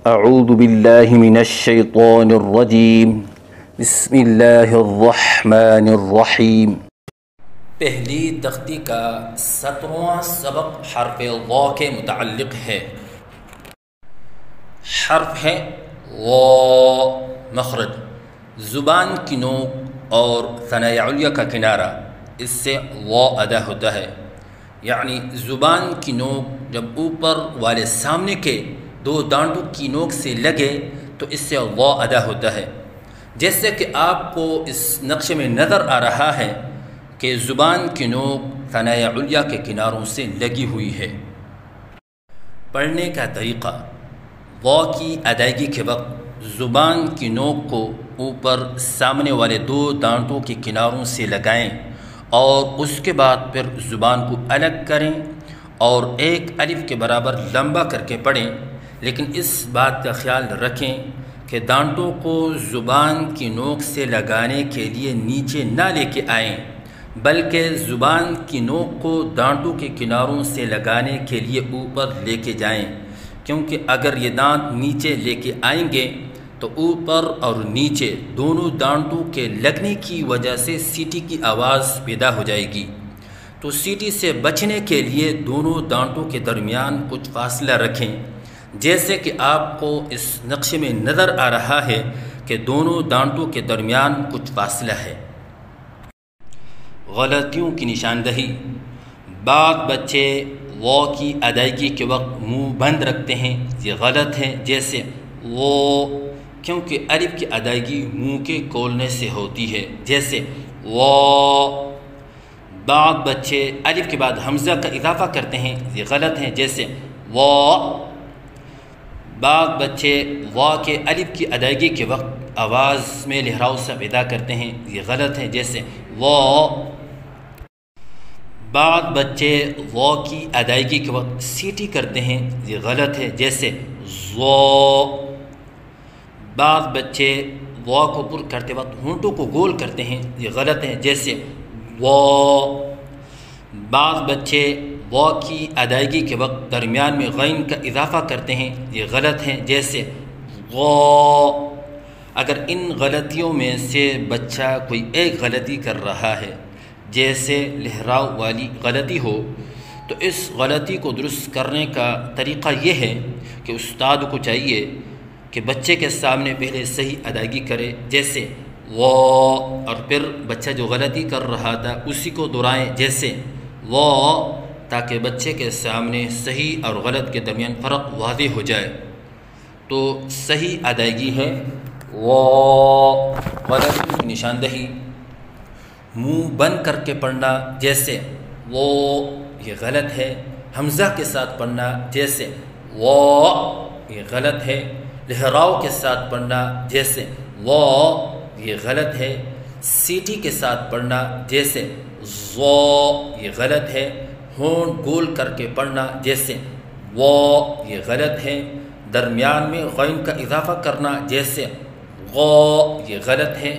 اعوذ باللہ من الشیطان الرجیم بسم اللہ الرحمن الرحیم۔ پہلی تختی کا 17واں سبق حرف وا کے متعلق ہے۔ حرف ہے وا، مخرج زبان کی نوک اور ثناء علیہ کا کنارہ، اس سے وا ادا ہوتا ہے۔ یعنی زبان کی نوک جب اوپر والے سامنے کے دو دانتوں کی نوک سے لگے تو اس سے وا ادا ہوتا ہے۔ جیسے کہ آپ کو اس نقشے میں نظر آ رہا ہے کہ زبان کی نوک ثناء علیہ کے کناروں سے لگی ہوئی ہے۔ پڑھنے کا طریقہ: وا کی ادائیگی کے وقت زبان کی نوک کو اوپر سامنے والے دو دانتوں کے کناروں سے لگائیں اور اس کے بعد پھر زبان کو الگ کریں اور ایک الف کے برابر لمبا کر کے پڑھیں، لیکن اس بات کا خیال رکھیں کہ دانتوں کو زبان کی نوک سے لگانے کے لیے نیچے نہ لے کے آئیں، بلکہ زبان کی نوک کو دانتوں کے کناروں سے لگانے کے لیے اوپر لے کے جائیں، کیونکہ اگر یہ دانت نیچے لے کے آئیں گے تو اوپر اور نیچے دونوں دانتوں کے لگنے کی وجہ سے سیٹی کی آواز پیدا ہو جائے گی۔ تو سیٹی سے بچنے کے لیے دونوں دانتوں کے درمیان کچھ فاصلہ رکھیں، جیسے کہ آپ کو اس نقشے میں نظر آ رہا ہے کہ دونوں دانتوں کے درمیان کچھ فاصلہ ہے۔ غلطیوں کی نشاندہی: بعض بچے وا کی ادائیگی کے وقت منہ بند رکھتے ہیں، یہ غلط ہے۔ جیسے وہ، کیونکہ الف کی ادائیگی منہ کے کھولنے سے ہوتی ہے، جیسے وا۔ بعض بچے الف کے بعد حمزہ کا اضافہ کرتے ہیں، یہ غلط ہے، جیسے وا۔ بعض بچے وا کے الف کی ادائیگی کے وقت آواز میں لہراؤ سا پیدا کرتے ہیں، یہ غلط ہے، جیسے وا۔ بعض بچے وا کی ادائیگی کے وقت سیٹی کرتے ہیں، یہ غلط ہے، جیسے وا۔ بعض بچے وا کو پر کرتے وقت ہونٹوں کو گول کرتے ہیں، یہ غلط ہے، جیسے وا۔ بعض بچے وا کی ادائیگی کے وقت درمیان میں غین کا اضافہ کرتے ہیں، یہ غلط ہے، جیسے غا۔ اگر ان غلطیوں میں سے بچہ کوئی ایک غلطی کر رہا ہے، جیسے لہراؤ والی غلطی ہو، تو اس غلطی کو درست کرنے کا طریقہ یہ ہے کہ استاد کو چاہیے کہ بچے کے سامنے پہلے صحیح ادائیگی کرے، جیسے وا، اور پھر بچہ جو غلطی کر رہا تھا اسی کو دہرائیں، جیسے وا، تاکہ بچے کے سامنے صحیح اور غلط کے درمیان فرق واضح ہو جائے۔ تو صحیح ادائیگی ہے وا۔ غلطی کی نشاندہی: منہ بند کر کے پڑھنا، جیسے وہ، یہ غلط ہے۔ حمزہ کے ساتھ پڑھنا، جیسے وا، یہ غلط ہے۔ لہراؤ کے ساتھ پڑھنا، جیسے وا، یہ غلط ہے۔ سیٹی کے ساتھ پڑھنا، جیسے وا، یہ غلط ہے۔ ہونٹ گول کر کے پڑھنا، جیسے وا، یہ غلط ہے۔ درمیان میں غین کا اضافہ کرنا، جیسے غا، یہ غلط ہے۔